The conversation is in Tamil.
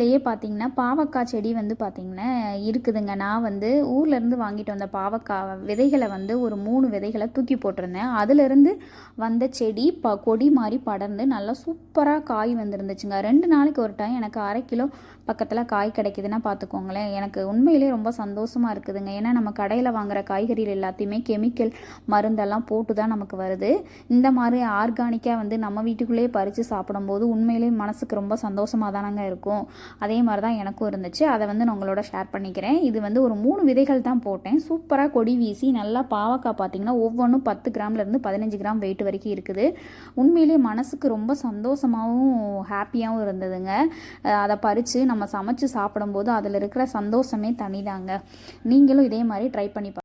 வீட்டுக்குள்ளேயே பார்த்தீங்கன்னா பாவக்காய் செடி வந்து பார்த்திங்கன்னா இருக்குதுங்க. நான் வந்து ஊர்லேருந்து வாங்கிட்டு வந்த பாவக்காய் விதைகளை வந்து ஒரு 3 விதைகளை தூக்கி போட்டிருந்தேன். அதிலிருந்து வந்த செடி கொடி மாதிரி படர்ந்து நல்லா சூப்பராக காய் வந்துருந்துச்சுங்க. 2 நாளைக்கு ஒரு டைம் எனக்கு 1/2 கிலோ பக்கத்தில் காய் கிடைக்குதுன்னா பார்த்துக்கோங்களேன். எனக்கு உண்மையிலே ரொம்ப சந்தோஷமாக இருக்குதுங்க. ஏன்னா நம்ம கடையில் வாங்குகிற காய்கறிகள் எல்லாத்தையுமே கெமிக்கல் மருந்தெல்லாம் போட்டு தான் நமக்கு வருது. இந்த மாதிரி ஆர்கானிக்காக வந்து நம்ம வீட்டுக்குள்ளேயே பறித்து சாப்பிடும்போது உண்மையிலே மனசுக்கு ரொம்ப சந்தோஷமாக தானங்க இருக்கும். அதே மாதிரி தான் எனக்கும் இருந்துச்சு. அதை வந்து நான் உங்களோட ஷேர் பண்ணிக்கிறேன். இது வந்து ஒரு 3 விதைகள் தான் போட்டேன். சூப்பராக கொடி வீசி நல்லா பாவக்காய் பார்த்திங்கன்னா ஒவ்வொன்றும் 10 கிராம்லேருந்து 15 கிராம் வெயிட் வரைக்கும் இருக்குது. உண்மையிலே மனசுக்கு ரொம்ப சந்தோஷமாகவும் ஹாப்பியாகவும் இருந்ததுங்க. அதை பறித்து நம்ம சமைச்சு சாப்பிடும்போது அதில் இருக்கிற சந்தோஷமே தனிதாங்க. நீங்களும் இதே மாதிரி ட்ரை பண்ணி